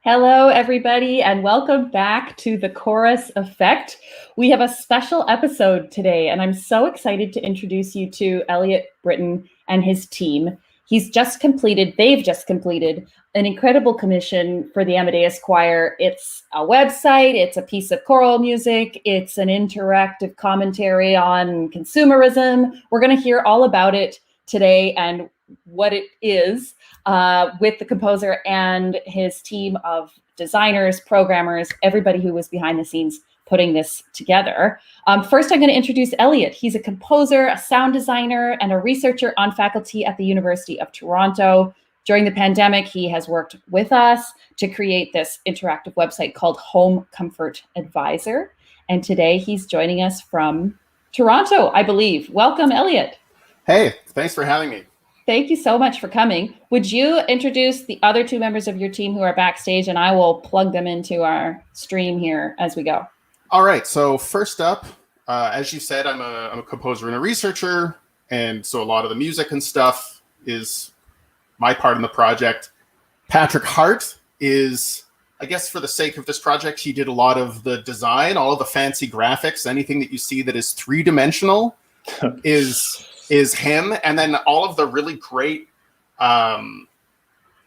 Hello, everybody, and welcome back to the Chorus Effect. We have a special episode today, and I'm so excited to introduce you to Eliot Britton and his team. They've just completed an incredible commission for the Amadeus Choir. It's a website, it's a piece of choral music, it's an interactive commentary on consumerism. We're going to hear all about it today and what it is. With the composer and his team of designers, programmers, everybody who was behind the scenes putting this together. First, I'm going to introduce Eliot. He's a composer, a sound designer, and a researcher on faculty at the University of Toronto. During the pandemic, he has worked with us to create this interactive website called Home Comfort Advisor. And today he's joining us from Toronto, I believe. Welcome, Eliot. Hey, thanks for having me. Thank you so much for coming. Would you introduce the other two members of your team who are backstage, and I will plug them into our stream here as we go. All right. So first up, as you said, I'm a composer and a researcher, and so a lot of the music and stuff is my part in the project. Patrick Hart is, I guess for the sake of this project, he did a lot of the design, all of the fancy graphics, anything that you see that is three-dimensional is him. And then all of the really great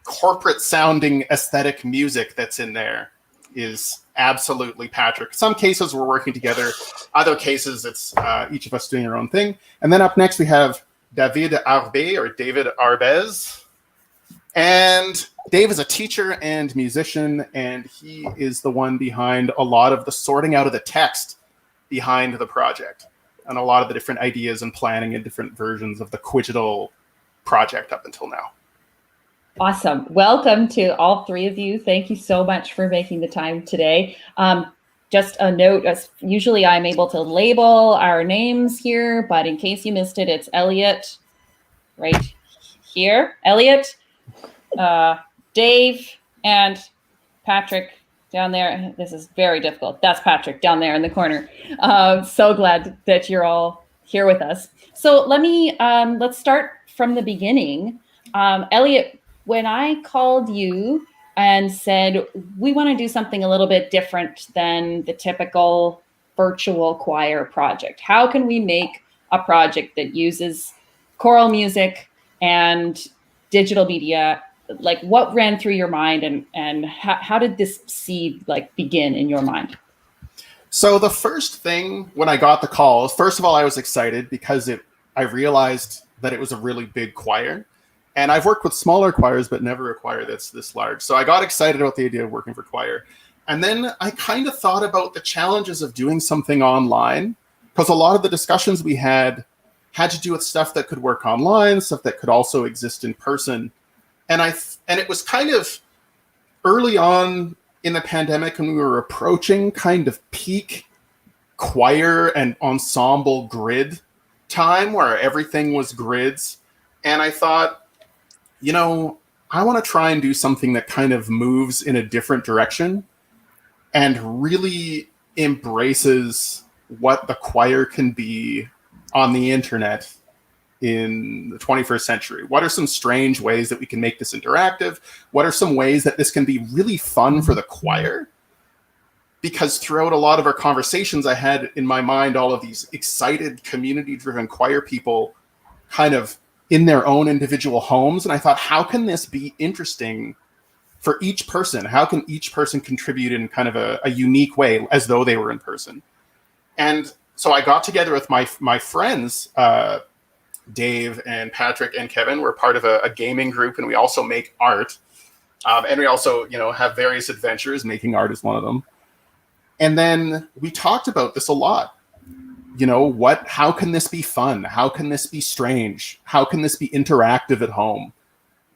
corporate sounding aesthetic music that's in there is absolutely Patrick. Some cases we're working together. Other cases it's each of us doing our own thing. And then up next we have David Arbez. And Dave is a teacher and musician, and he is the one behind a lot of the sorting out of the text behind the project, and a lot of the different ideas and planning and different versions of the Quigital project up until now. Awesome. Welcome to all three of you. Thank you so much for making the time today. Just a note, as usually I'm able to label our names here, but in case you missed it, it's Eliot right here. Eliot, Dave, and Patrick down there. This is very difficult. That's Patrick down there in the corner. So glad that you're all here with us. So let's start from the beginning. Eliot, when I called you and said, we want to do something a little bit different than the typical virtual choir project, how can we make a project that uses choral music and digital media? Like, what ran through your mind, and how did this seed begin in your mind? So the first thing when I got the call, first of all, I was excited because I realized that it was a really big choir, and I've worked with smaller choirs, but never a choir that's this large. So I got excited about the idea of working for choir. And then I kind of thought about the challenges of doing something online, because a lot of the discussions we had to do with stuff that could work online, stuff that could also exist in person. And it was kind of early on in the pandemic when we were approaching kind of peak choir and ensemble grid time where everything was grids. And I thought, I want to try and do something that kind of moves in a different direction and really embraces what the choir can be on the internet in the 21st century. What are some strange ways that we can make this interactive? What are some ways that this can be really fun for the choir? Because throughout a lot of our conversations, I had in my mind all of these excited community-driven choir people kind of in their own individual homes. And I thought, how can this be interesting for each person? How can each person contribute in kind of a unique way as though they were in person? And so I got together with my friends, Dave and Patrick and Kevin. We're part of a gaming group, and we also make art. And we also, have various adventures. Making art is one of them. And then we talked about this a lot. How can this be fun? How can this be strange? How can this be interactive at home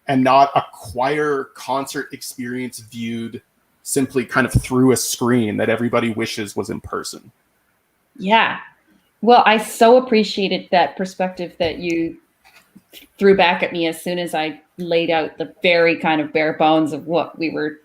and not a choir concert experience viewed simply kind of through a screen that everybody wishes was in person? Yeah. Well, I so appreciated that perspective that you threw back at me as soon as I laid out the very kind of bare bones of what we were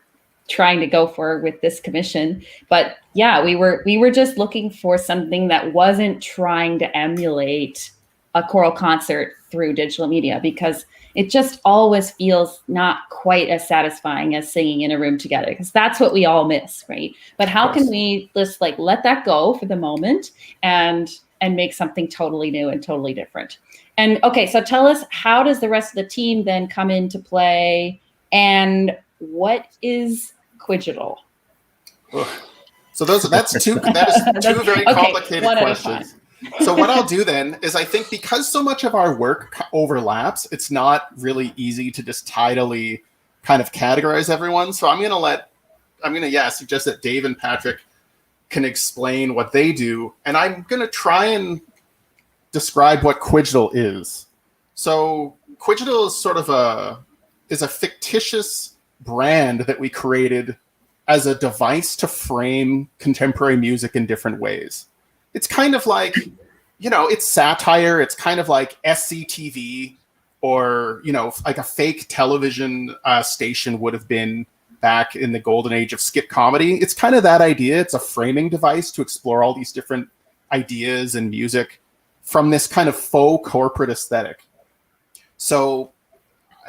trying to go for with this commission. But yeah, we were just looking for something that wasn't trying to emulate a choral concert through digital media, because it just always feels not quite as satisfying as singing in a room together, because that's what we all miss, right? But how can we just like let that go for the moment and make something totally new and totally different? And okay, so tell us, how does the rest of the team then come into play, and what is Quigital? So that is two very complicated questions. So what I'll do then is, I think because so much of our work overlaps, it's not really easy to just tidily kind of categorize everyone. So I'm gonna suggest that Dave and Patrick can explain what they do, and I'm gonna try and describe what Quigital is. So Quigital is sort of a fictitious brand that we created as a device to frame contemporary music in different ways. It's kind of like, it's satire. It's kind of like SCTV, or, like a fake television station would have been back in the golden age of skit comedy. It's kind of that idea. It's a framing device to explore all these different ideas and music from this kind of faux corporate aesthetic. So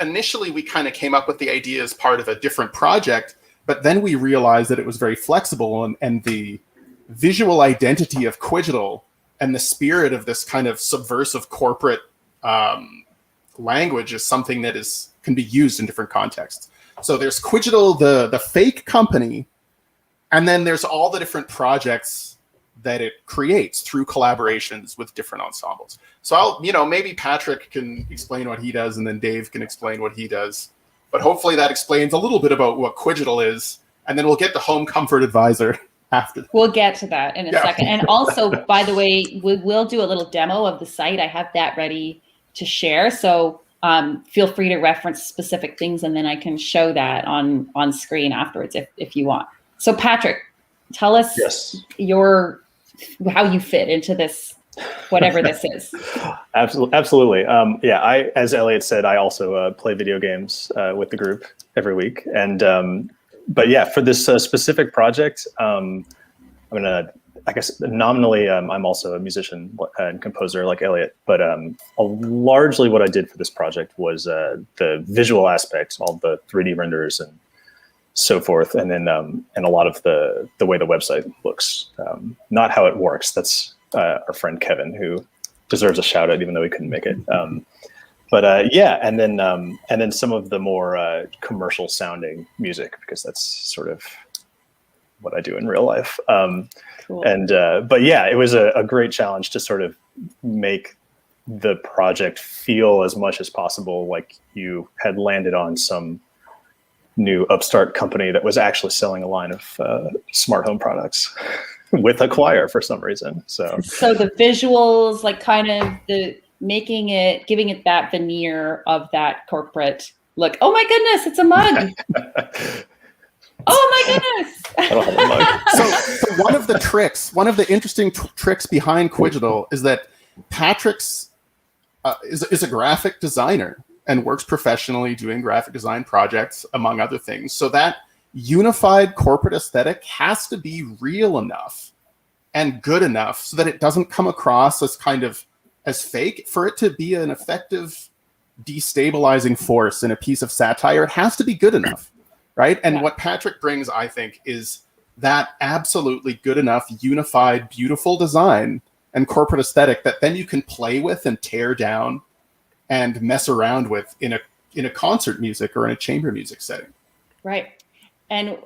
initially we kind of came up with the idea as part of a different project, but then we realized that it was very flexible, and the visual identity of Quigital and the spirit of this kind of subversive corporate language is something that can be used in different contexts. So there's Quigital, the fake company, and then there's all the different projects that it creates through collaborations with different ensembles. So maybe Patrick can explain what he does, and then Dave can explain what he does. But hopefully that explains a little bit about what Quigital is, and then we'll get the home comfort advisor after that. We'll get to that in a second. And also, by the way, we will do a little demo of the site. I have that ready to share. So feel free to reference specific things, and then I can show that on screen afterwards if you want. So Patrick, tell us how you fit into this, whatever this is. Absolutely. As Eliot said, I also play video games with the group every week. And, for this specific project, I guess nominally, I'm also a musician and composer like Eliot, but largely what I did for this project was the visual aspects, all the 3D renders and so forth, and then and a lot of the way the website looks, not how it works. That's our friend Kevin, who deserves a shout out even though he couldn't make it. And then some of the more commercial sounding music, because that's sort of what I do in real life. Cool. It was a great challenge to sort of make the project feel as much as possible like you had landed on some new upstart company that was actually selling a line of smart home products with a choir for some reason. So the visuals, like kind of giving it that veneer of that corporate look. Oh my goodness, it's a mug. Oh my goodness. I don't have a mug. So one of the interesting tricks behind Quigital is that Patrick's is a graphic designer and works professionally doing graphic design projects, among other things. So that unified corporate aesthetic has to be real enough and good enough so that it doesn't come across as fake. For it to be an effective destabilizing force in a piece of satire, it has to be good enough, right? And what Patrick brings, I think, is that absolutely good enough, unified, beautiful design and corporate aesthetic that then you can play with and tear down and mess around with in a concert music or in a chamber music setting. Right. And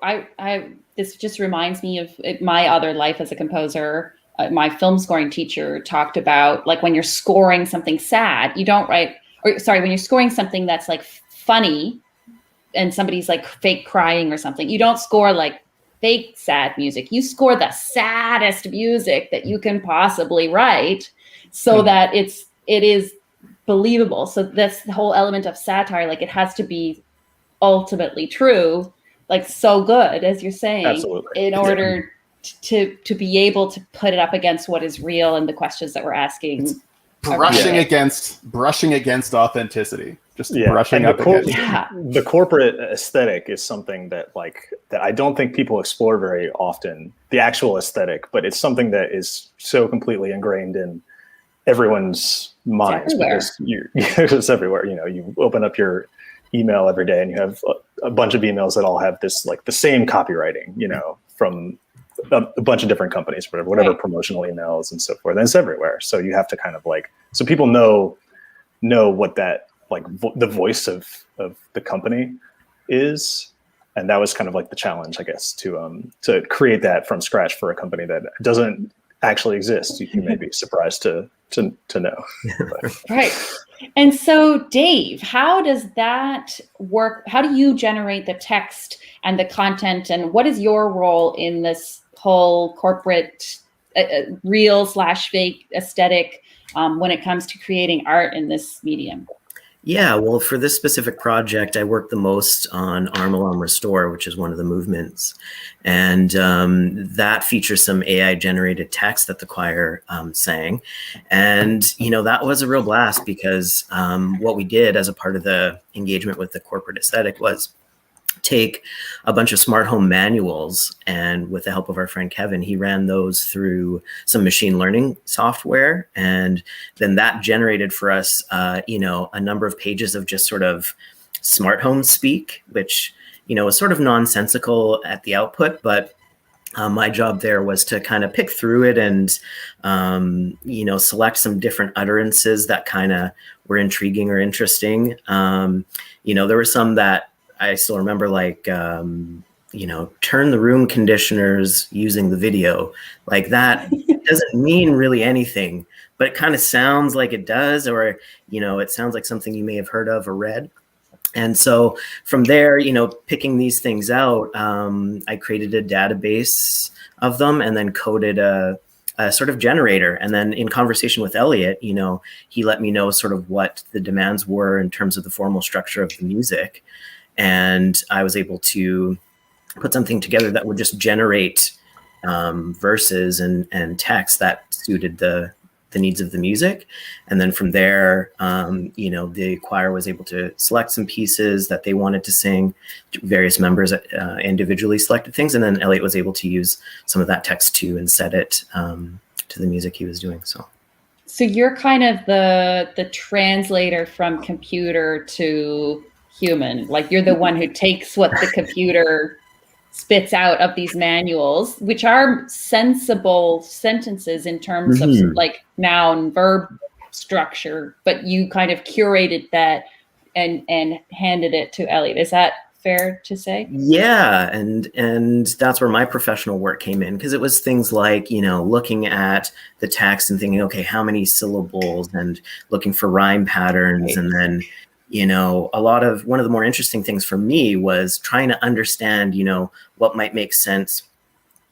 this just reminds me of my other life as a composer. My film scoring teacher talked about, like, when you're scoring something sad, you don't write, when you're scoring something that's like funny and somebody's like fake crying or something, you don't score like fake sad music. You score the saddest music that you can possibly write so that it is believable. So that's the whole element of satire. Like, it has to be ultimately true, like so good, as you're saying. Absolutely. In order to be able to put it up against what is real and the questions that we're asking. It's brushing against authenticity. Just brushing up against the corporate aesthetic is something that I don't think people explore very often, the actual aesthetic, but it's something that is so completely ingrained in everyone's minds, because it's everywhere. You know, you open up your email every day and you have a bunch of emails that all have this, like, the same copywriting, you know, from a bunch of different companies, whatever promotional emails and so forth. And it's everywhere. So you have to kind of like, so people know what that, like, the voice of the company is. And that was kind of like the challenge, I guess, to create that from scratch for a company that doesn't actually exist. You may be surprised to know. Right. And so, Dave, how does that work? How do you generate the text and the content? And what is your role in this whole corporate real/fake aesthetic when it comes to creating art in this medium? Yeah, well, for this specific project, I worked the most on Arm Alarm Restore, which is one of the movements. And that features some AI-generated text that the choir sang. And, you know, that was a real blast because what we did as a part of the engagement with the corporate aesthetic was take a bunch of smart home manuals, and with the help of our friend Kevin, he ran those through some machine learning software, and then that generated for us you know, a number of pages of just sort of smart home speak, which, you know, was sort of nonsensical at the output, but my job there was to kind of pick through it and you know, select some different utterances that kind of were intriguing or interesting. You know, there were some that I still remember, like, you know, turn the room conditioners using the video. Like, that doesn't mean really anything, but it kind of sounds like it does, or, you know, it sounds like something you may have heard of or read. And so from there, you know, picking these things out, I created a database of them and then coded a sort of generator. And then in conversation with Eliot, you know, he let me know sort of what the demands were in terms of the formal structure of the music. And I was able to put something together that would just generate verses and text that suited the needs of the music. And then from there, you know, the choir was able to select some pieces that they wanted to sing. Various members individually selected things. And then Eliot was able to use some of that text too and set it to the music he was doing. So you're kind of the translator from computer to human. Like, you're the one who takes what the computer spits out of these manuals, which are sensible sentences in terms of like noun verb structure, but you kind of curated that and handed it to Eliot. Is that fair to say? Yeah, and that's where my professional work came in, because it was things like, you know, looking at the text and thinking, okay, how many syllables, and looking for rhyme patterns. And then, you know, one of the more interesting things for me was trying to understand, you know, what might make sense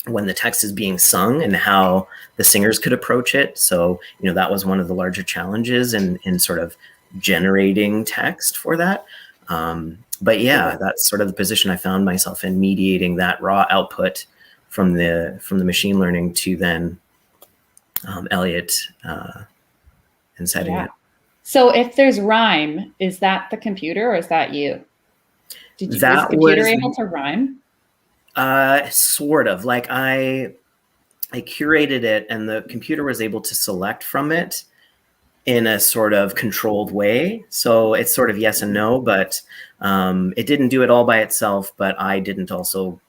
when the text is being sung and how the singers could approach it. So, you know, that was one of the larger challenges in sort of generating text for that. But yeah, that's sort of the position I found myself in, mediating that raw output from the machine learning to then Eliot and setting it. So if there's rhyme, is that the computer or is that you? Is the computer able to rhyme? Sort of. Like, I curated it and the computer was able to select from it in a sort of controlled way. So it's sort of yes and no, but it didn't do it all by itself, but I didn't also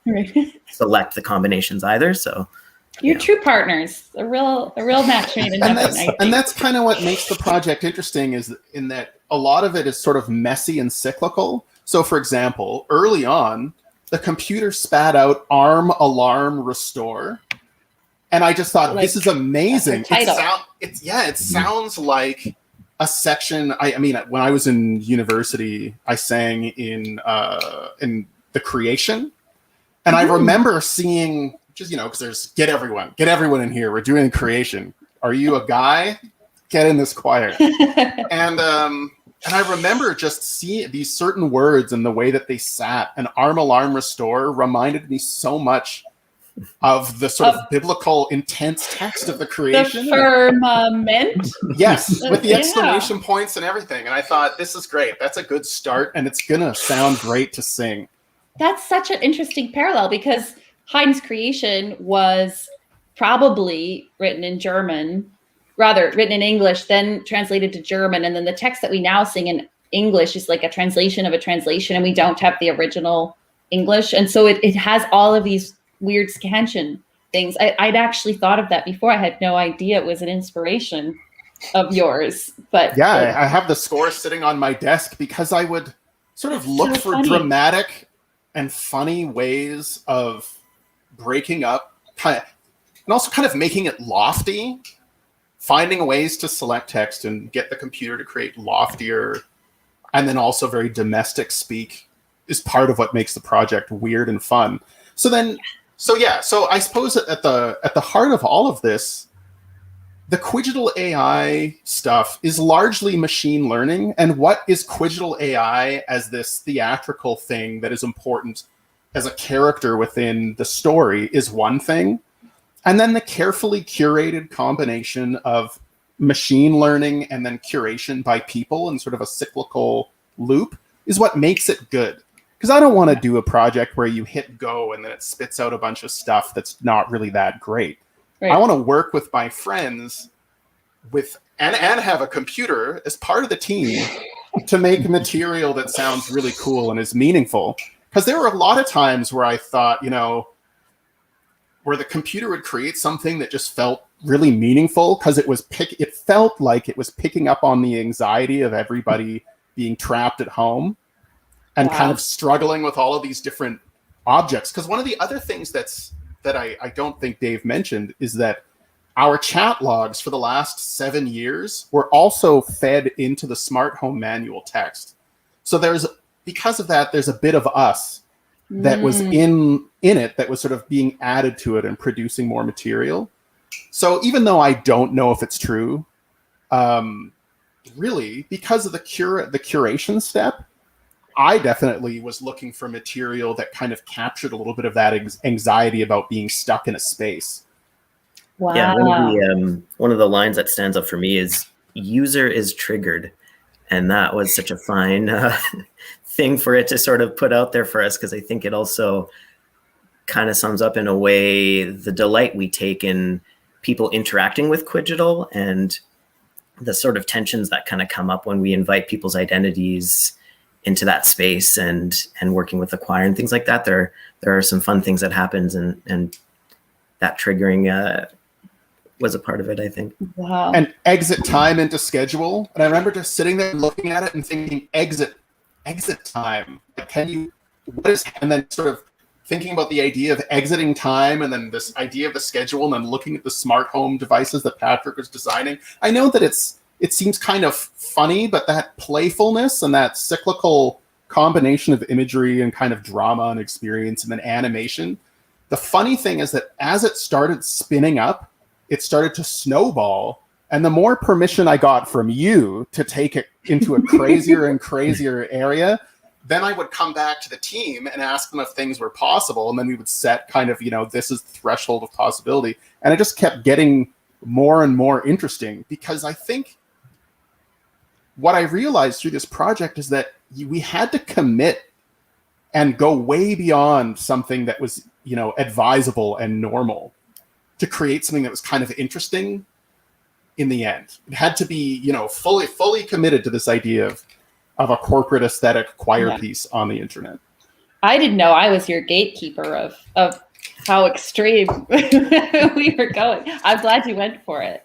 select the combinations either. So you're true partners, a real match made in heaven. And that's kind of what makes the project interesting, is in that a lot of it is sort of messy and cyclical. So for example, early on, the computer spat out Arm Alarm Restore. And I just thought, like, this is amazing. It sounds like a section. I mean, when I was in university, I sang in the Creation. And I remember seeing, just, you know, because there's get everyone in here. We're doing Creation. Are you a guy? Get in this choir. And I remember just seeing these certain words and the way that they sat. And Arm Alarm Restore reminded me so much of the sort of biblical intense text of the Creation. The firmament. Yes, with the exclamation points and everything. And I thought, this is great. That's a good start, and it's going to sound great to sing. That's such an interesting parallel, because Haydn's Creation was probably written in German, rather written in English, then translated to German. And then the text that we now sing in English is like a translation of a translation, and we don't have the original English. And so it has all of these weird scansion things. I'd actually thought of that before. I had no idea it was an inspiration of yours. But yeah, I have the score sitting on my desk because I would sort of look for dramatic and funny ways of breaking up, and also kind of making it lofty, finding ways to select text and get the computer to create loftier and then also very domestic speak is part of what makes the project weird and fun. So I suppose at the heart of all of this, the Quigital AI stuff is largely machine learning. And what is Quigital AI as this theatrical thing that is important as a character within the story is one thing. And then the carefully curated combination of machine learning and then curation by people in sort of a cyclical loop is what makes it good. Because I don't want to do a project where you hit go and then it spits out a bunch of stuff that's not really that great. Right. I want to work with my friends and have a computer as part of the team to make material that sounds really cool and is meaningful. Because there were a lot of times where I thought, where the computer would create something that just felt really meaningful because it felt like it was picking up on the anxiety of everybody being trapped at home and kind of struggling with all of these different objects. Because one of the other things that I don't think Dave mentioned is that our chat logs for the last 7 years were also fed into the smart home manual text. So because of that, there's a bit of us that was in it that was sort of being added to it and producing more material. So even though I don't know if it's true, really, because of the curation step, I definitely was looking for material that kind of captured a little bit of that anxiety about being stuck in a space. Wow. Yeah, one of the lines that stands up for me is "user is triggered," and that was such a fine thing for it to sort of put out there for us, because I think it also kind of sums up in a way the delight we take in people interacting with Quigital and the sort of tensions that kind of come up when we invite people's identities into that space and working with the choir and things like that. There are some fun things that happens, and that triggering was a part of it, I think. Wow. And exit time into schedule. And I remember just sitting there looking at it and thinking, exit time. And then sort of thinking about the idea of exiting time and then this idea of the schedule and then looking at the smart home devices that Patrick was designing. I know that it seems kind of funny, but that playfulness and that cyclical combination of imagery and kind of drama and experience and then animation. The funny thing is that as it started spinning up, it started to snowball. And the more permission I got from you to take it into a crazier and crazier area, then I would come back to the team and ask them if things were possible. And then we would set kind of, this is the threshold of possibility. And it just kept getting more and more interesting, because I think what I realized through this project is that we had to commit and go way beyond something that was, advisable and normal to create something that was kind of interesting in the end. It had to be, fully committed to this idea of a corporate aesthetic choir piece on the internet. I didn't know I was your gatekeeper of how extreme we were going. I'm glad you went for it.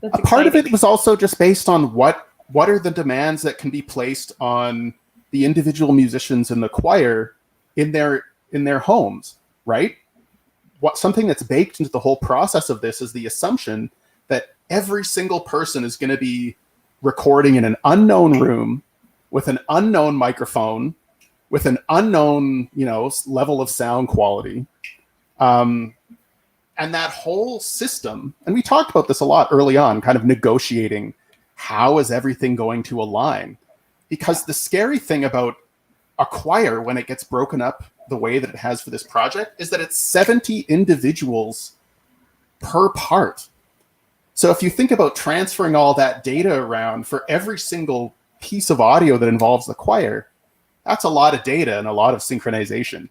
A part of it was also just based on what are the demands that can be placed on the individual musicians in the choir in their homes, right? Something that's baked into the whole process of this is the assumption that every single person is going to be recording in an unknown room with an unknown microphone, with an unknown, level of sound quality. And that whole system, and we talked about this a lot early on, kind of negotiating how is everything going to align? Because the scary thing about a choir when it gets broken up the way that it has for this project is that it's 70 individuals per part. So if you think about transferring all that data around for every single piece of audio that involves the choir, that's a lot of data and a lot of synchronization.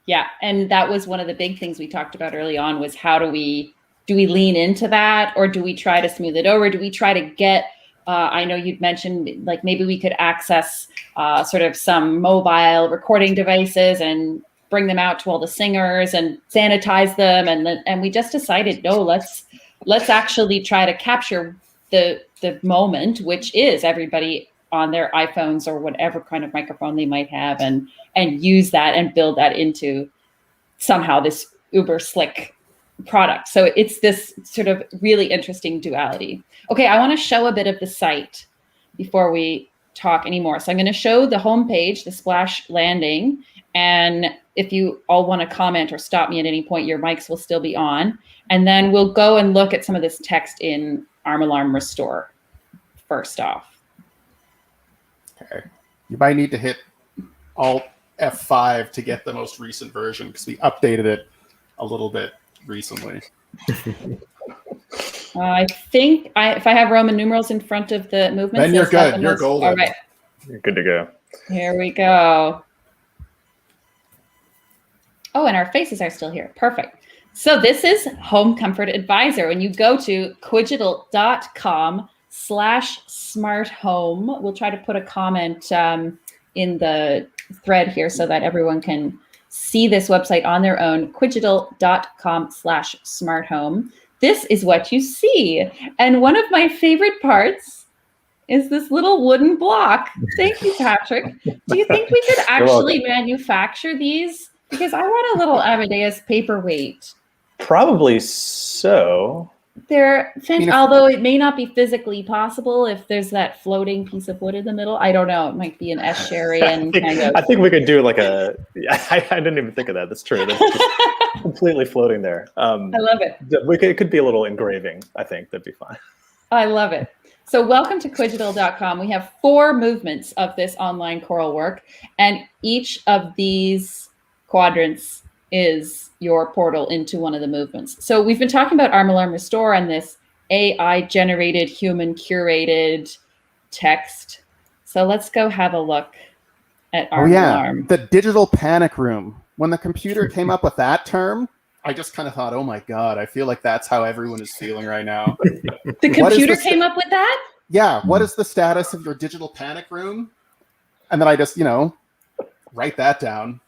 Yeah, and that was one of the big things we talked about early on, was how do we do we lean into that, or do we try to smooth it over? Do we try to get, I know you'd mentioned like maybe we could access sort of some mobile recording devices and bring them out to all the singers and sanitize them. And we just decided, no, let's actually try to capture the moment, which is everybody on their iPhones or whatever kind of microphone they might have, and use that and build that into somehow this uber slick product. So it's this sort of really interesting duality. Okay, I want to show a bit of the site before we talk anymore. So I'm going to show the homepage, the splash landing. And if you all want to comment or stop me at any point, your mics will still be on. And then we'll go and look at some of this text in Arm Alarm Restore first off. Okay. You might need to hit Alt F5 to get the most recent version, because we updated it a little bit recently. I think if I have Roman numerals in front of the movements, then you're good. You're golden. All right. You're good to go. Here we go. Oh, and our faces are still here. Perfect. So this is Home Comfort Advisor. When you go to quigital.com/smart home, we'll try to put a comment in the thread here so that everyone can see this website on their own, quigital.com/smart home. This is what you see. And one of my favorite parts is this little wooden block. Thank you, Patrick. Do you think we could actually manufacture these? Because I want a little Amadeus paperweight. Probably so. They're although it may not be physically possible if there's that floating piece of wood in the middle. I don't know. It might be an Escherian kind of. I think we could do like a. I didn't even think of that. That's true. That's just completely floating there. I love it. It could be a little engraving. I think that'd be fine. I love it. So welcome to quigital.com. We have 4 movements of this online choral work, and each of these quadrants is your portal into one of the movements. So we've been talking about Arm Alarm Restore and this AI generated, human curated text. So let's go have a look at Arm Alarm. The digital panic room. When the computer came up with that term, I just kind of thought, oh my God, I feel like that's how everyone is feeling right now. The computer came up with that? Yeah. What is the status of your digital panic room? And then I just, write that down.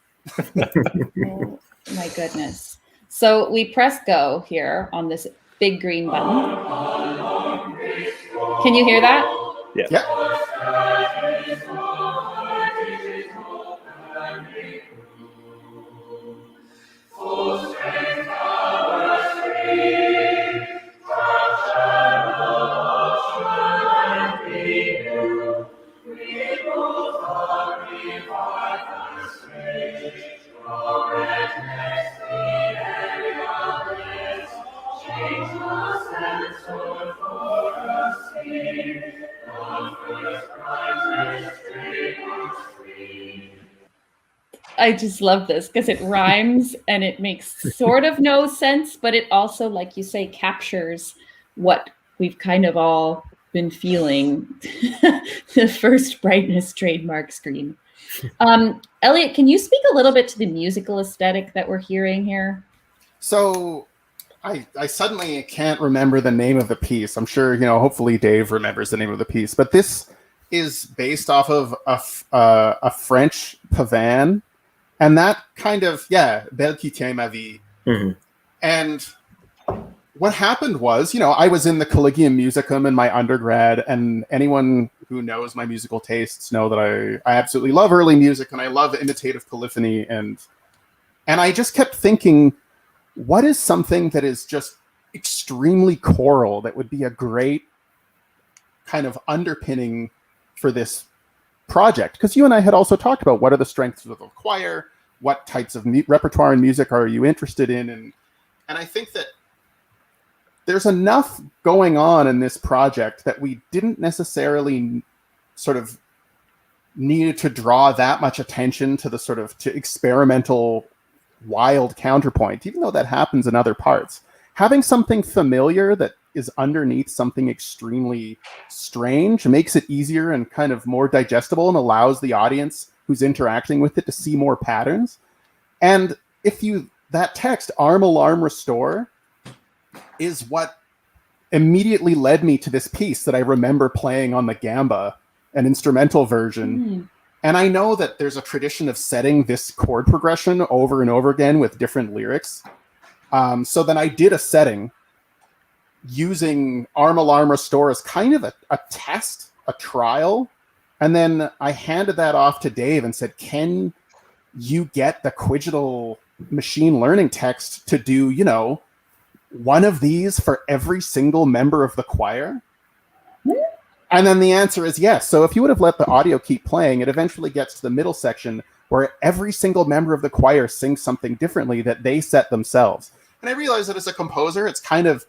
Oh my goodness. So we press go here on this big green button. Can you hear that? Yeah. Yeah. I just love this because it rhymes and it makes sort of no sense, but it also, like you say, captures what we've kind of all been feeling. The first brightness trademark screen. Eliot, can you speak a little bit to the musical aesthetic that we're hearing here? So I suddenly can't remember the name of the piece. I'm sure, hopefully Dave remembers the name of the piece, but this is based off of a French pavan. And that kind of, Belle qui tient ma vie. Mm-hmm. And what happened was, I was in the Collegium Musicum in my undergrad, and anyone who knows my musical tastes know that I absolutely love early music, and I love imitative polyphony. And I just kept thinking, what is something that is just extremely choral that would be a great kind of underpinning for this project? Because you and I had also talked about what are the strengths of the choir, what types of repertoire and music are you interested in, and I think that there's enough going on in this project that we didn't necessarily sort of needed to draw that much attention to the sort of to experimental wild counterpoint, even though that happens in other parts. Having something familiar that is underneath something extremely strange makes it easier and kind of more digestible and allows the audience who's interacting with it to see more patterns. And if that text, Arm Alarm Restore, is what immediately led me to this piece that I remember playing on the gamba, an instrumental version. And I know that there's a tradition of setting this chord progression over and over again with different lyrics. So then I did a setting using Arm Alarm Restore as kind of a test, a trial. And then I handed that off to Dave and said, can you get the Quigital machine learning text to do, you know, one of these for every single member of the choir? And then the answer is yes. So if you would have let the audio keep playing, it eventually gets to the middle section where every single member of the choir sings something differently that they set themselves. And I realized that as a composer, it's kind of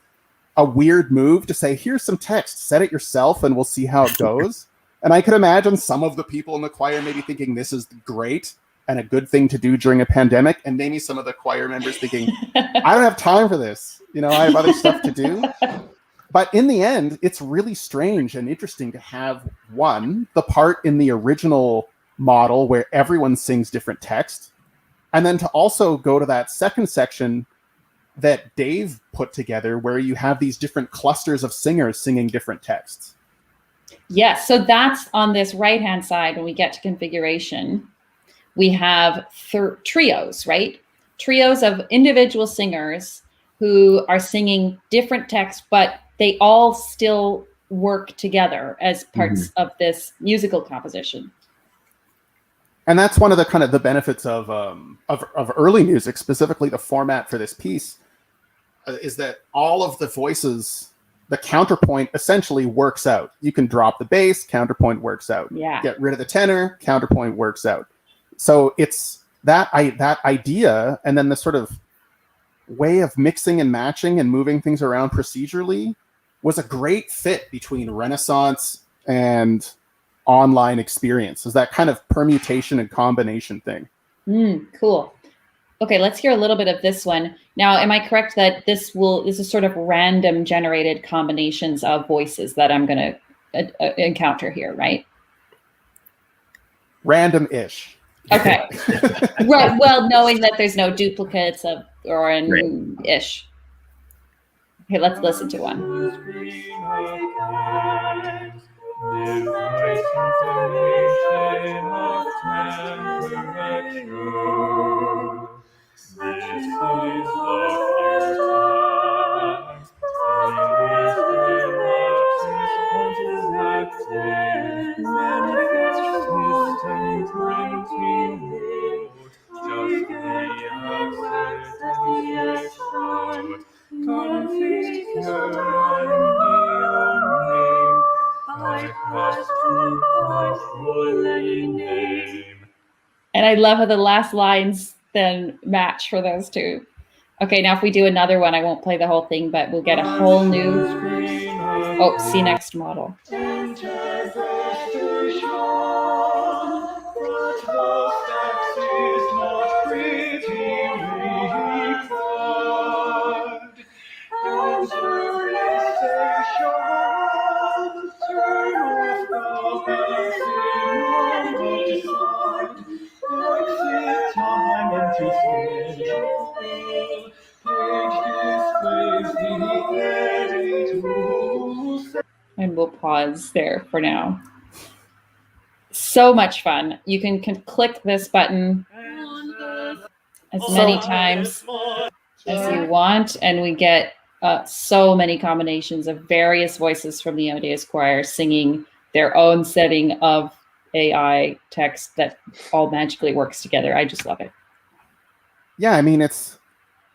a weird move to say, here's some text, set it yourself and we'll see how it goes. And I could imagine some of the people in the choir maybe thinking this is great and a good thing to do during a pandemic. And maybe some of the choir members thinking, I don't have time for this. You know, I have other stuff to do. But in the end, it's really strange and interesting to have, one, the part in the original model where everyone sings different text, and then to also go to that second section that Dave put together where you have these different clusters of singers singing different texts. Yes, so that's on this right-hand side. When we get to configuration, we have trios, right? Trios of individual singers who are singing different texts, but they all still work together as parts of this musical composition. And that's one of the kind of the benefits of early music, specifically the format for this piece, is that all of the voices, the counterpoint essentially works out. You can drop the bass, counterpoint works out. Yeah. Get rid of the tenor, counterpoint works out. So it's that idea, and then the sort of way of mixing and matching and moving things around procedurally was a great fit between Renaissance and online experience. Is that kind of permutation and combination thing. Cool. Okay, let's hear a little bit of this one. Now, am I correct that this is sort of random generated combinations of voices that I'm going to encounter here, right? Random-ish. Okay. Right. Well, knowing that there's no duplicates of or an ish. Okay, let's listen to one. And I love how the last lines then match for those two. Okay, now if we do another one, I won't play the whole thing, but we'll get a whole new... Oh, see next model. And we'll pause there for now. So much fun. You can click this button as many times as you want, and we get so many combinations of various voices from the Amadeus Choir singing their own setting of AI text that all magically works together. I just love it. Yeah, I mean, it's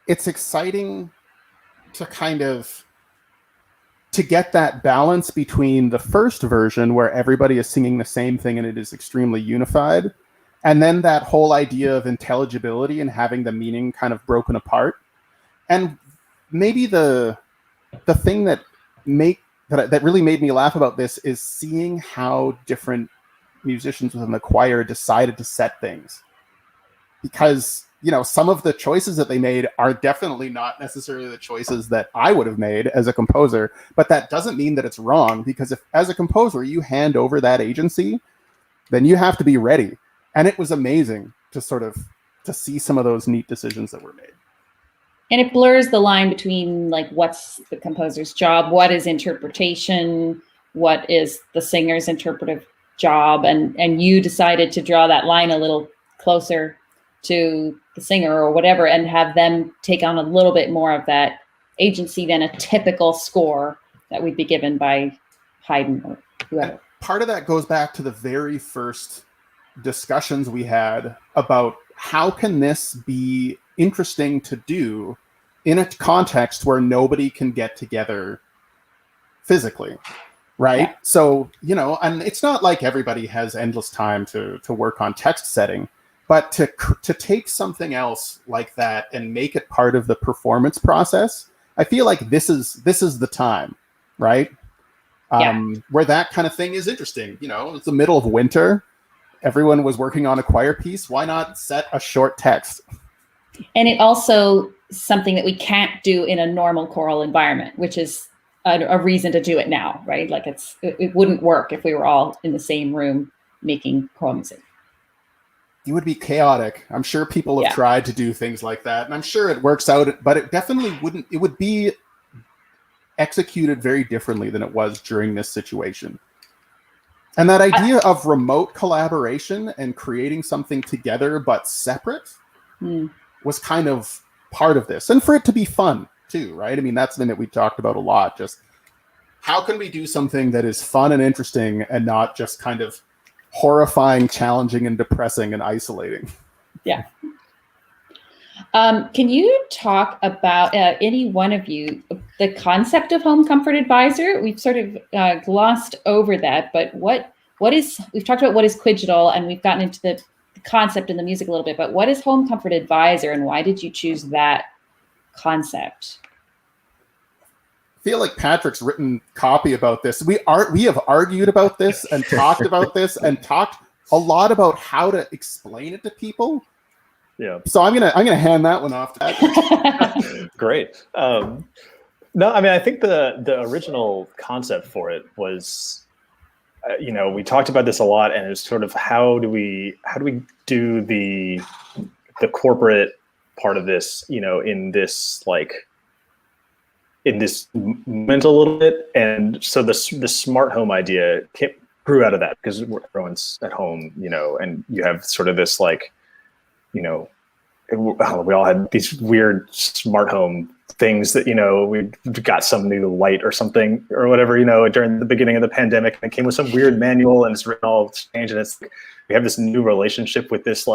exciting to kind of to get that balance between the first version where everybody is singing the same thing and it is extremely unified, and then that whole idea of intelligibility and having the meaning kind of broken apart. And maybe the thing that really made me laugh about this is seeing how different musicians within the choir decided to set things. Because, you know, some of the choices that they made are definitely not necessarily the choices that I would have made as a composer, but that doesn't mean that it's wrong, because if as a composer you hand over that agency, then you have to be ready. And it was amazing to sort of to see some of those neat decisions that were made. And it blurs the line between like what's the composer's job, what is interpretation, what is the singer's interpretive job, and you decided to draw that line a little closer to the singer or whatever, and have them take on a little bit more of that agency than a typical score that would be given by Haydn or whoever. And part of that goes back to the very first discussions we had about how can this be interesting to do in a context where nobody can get together physically, right? Yeah. So, and it's not like everybody has endless time to work on text setting, but to take something else like that and make it part of the performance process, I feel like this is the time, right? Where that kind of thing is interesting. It's the middle of winter. Everyone was working on a choir piece. Why not set a short text? And it also something that we can't do in a normal choral environment, which is a reason to do it now, right? Like it wouldn't work if we were all in the same room making choral music. It would be chaotic. I'm sure people have tried to do things like that, and I'm sure it works out, but it definitely wouldn't. It would be executed very differently than it was during this situation. And that idea of remote collaboration and creating something together but separate was kind of part of this. And for it to be fun too, right? I mean, that's something that we talked about a lot. Just how can we do something that is fun and interesting and not just kind of horrifying, challenging, and depressing and isolating? Yeah. Can you talk about, any one of you, the concept of home comfort advisor? We've sort of glossed over that, but we've talked about what is Quigital, and we've gotten into the concept and the music a little bit, but what is home comfort advisor, and why did you choose that concept? I feel like Patrick's written copy about this. We have argued about this and talked about this and talked a lot about how to explain it to people. Yeah. So I'm gonna hand that one off to Patrick. Great. No, I mean, I think the original concept for it was, we talked about this a lot, and it's sort of how do we do the corporate part of this, in this moment a little bit. And so the smart home idea grew out of that, because everyone's at home, and you have sort of this we all had these weird smart home things that, we got some new light or something or whatever, during the beginning of the pandemic, and it came with some weird manual, and it's written all strange. And it's, we have this new relationship with this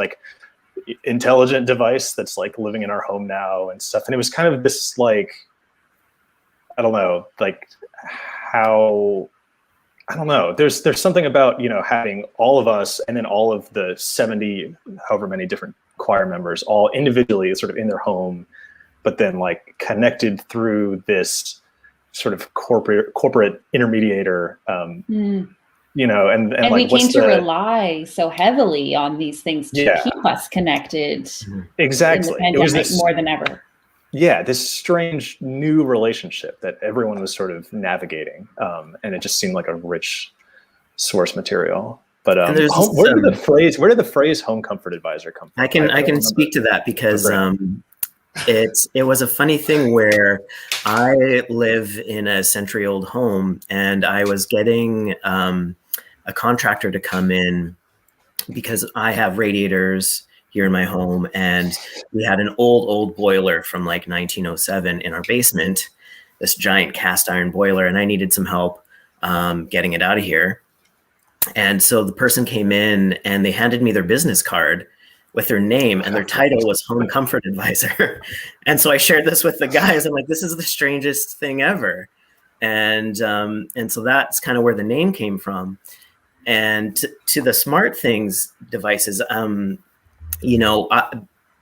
intelligent device that's living in our home now and stuff. And it was kind of this I don't know, how, I don't know. There's something about, having all of us and then all of the 70, however many different choir members, all individually sort of in their home, but then connected through this sort of corporate intermediator, and we came to rely so heavily on these things to keep us connected. Exactly. In the pandemic more than ever. Yeah, this strange new relationship that everyone was sort of navigating, and it just seemed like a rich source material. But where did the phrase "home comfort advisor" come from? I can speak to that, because it was a funny thing where I live in a century-old home, and I was getting a contractor to come in because I have radiators here in my home, and we had an old boiler from 1907 in our basement, this giant cast iron boiler, and I needed some help getting it out of here. And so the person came in and they handed me their business card with their name, and their title was Home Comfort Advisor. And so I shared this with the guys. I'm like, this is the strangest thing ever. And so that's kind of where the name came from. And to the smart things devices,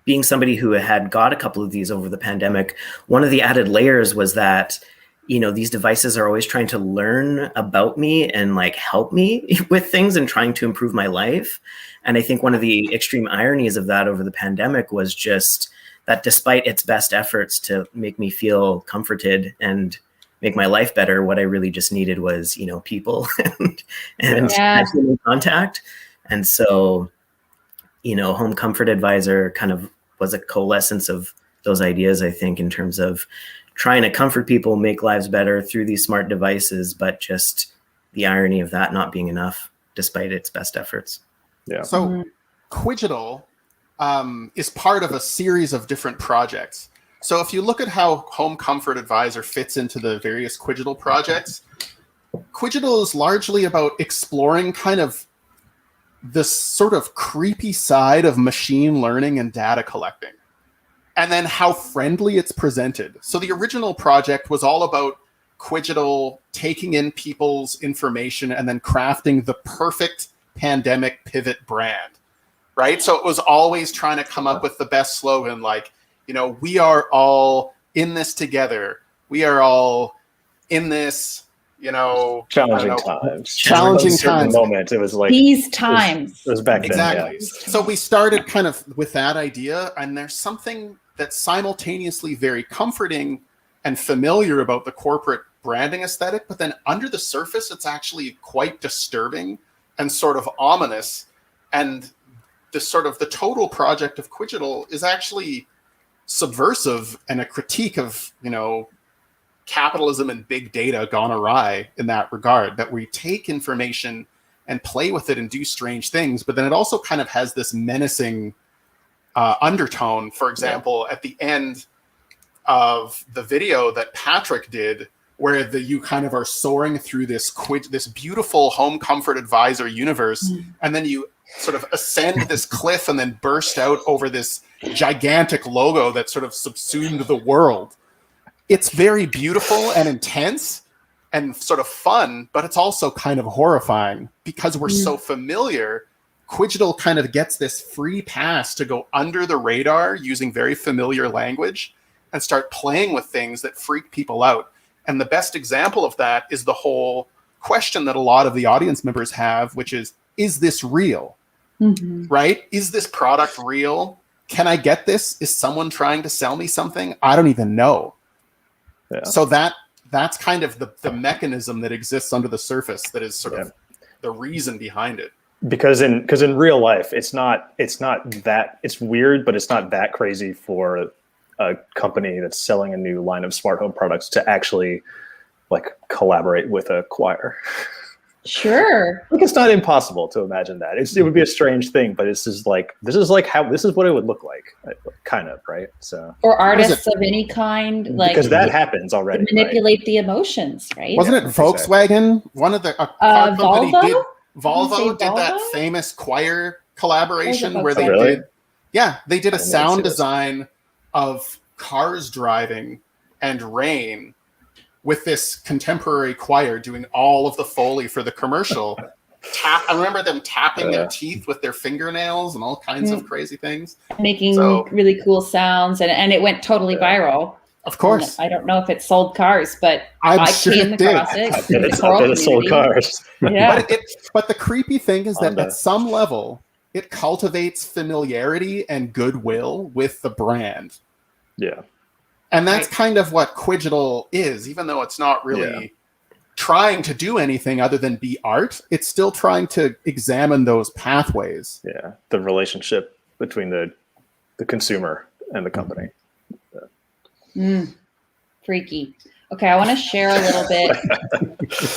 being somebody who had got a couple of these over the pandemic, one of the added layers was that, these devices are always trying to learn about me and help me with things and trying to improve my life. And I think one of the extreme ironies of that over the pandemic was just that despite its best efforts to make me feel comforted and make my life better, what I really just needed was, people and human contact. And so, Home Comfort Advisor kind of was a coalescence of those ideas, I think, in terms of trying to comfort people, make lives better through these smart devices, but just the irony of that not being enough despite its best efforts. Yeah. So Quigital is part of a series of different projects. So if you look at how Home Comfort Advisor fits into the various Quigital projects, Quigital is largely about exploring kind of this sort of creepy side of machine learning and data collecting, and then how friendly it's presented. So the original project was all about Quigital taking in people's information and then crafting the perfect pandemic pivot brand, right? So it was always trying to come up with the best slogan, like, you know, we are all in this together. We are all in this, you know, challenging times. Challenging times. Moment. It was like these times. It was back then. Exactly. Yeah. So we started kind of with that idea, and there's something that's simultaneously very comforting and familiar about the corporate branding aesthetic, but then under the surface, it's actually quite disturbing and sort of ominous. And the sort of the total project of Quigital is actually subversive and a critique of, you know, capitalism and big data gone awry in that regard, that we take information and play with it and do strange things, but then it also kind of has this menacing undertone. For example, at the end of the video that Patrick did, where you kind of are soaring through this beautiful Home Comfort Advisor universe, and then you sort of ascend this cliff and then burst out over this gigantic logo that sort of subsumed the world. It's very beautiful and intense and sort of fun, but it's also kind of horrifying because we're so familiar. Quigital kind of gets this free pass to go under the radar using very familiar language and start playing with things that freak people out. And the best example of that is the whole question that a lot of the audience members have, which is this real? Right? Is this product real? Can I get this? Is someone trying to sell me something? I don't even know. Yeah. So that's kind of the mechanism that exists under the surface that is sort of the reason behind it. Because in real life, it's not that, it's weird, but it's not that crazy for a company that's selling a new line of smart home products to actually like collaborate with a choir. Sure. Like, it's not impossible to imagine that. It would be a strange thing, but this is what it would look like, kind of, right? So, or artists of any kind, like, because that happens already. Manipulate the emotions, right? Wasn't it Volkswagen? One of the car company Volvo? Volvo did that famous choir collaboration where they did a sound design of cars driving and rain with this contemporary choir doing all of the Foley for the commercial. I remember them tapping their teeth with their fingernails and all kinds of crazy things. Making really cool sounds, and it went totally viral. Of course. And I don't know if it sold cars, but I came across it. I bet it sold cars. Yeah. But the creepy thing is that at some level, it cultivates familiarity and goodwill with the brand. Yeah. And that's kind of what Quigital is, even though it's not really trying to do anything other than be art. It's still trying to examine those pathways. Yeah, the relationship between the consumer and the company. Freaky. Okay, I want to share a little bit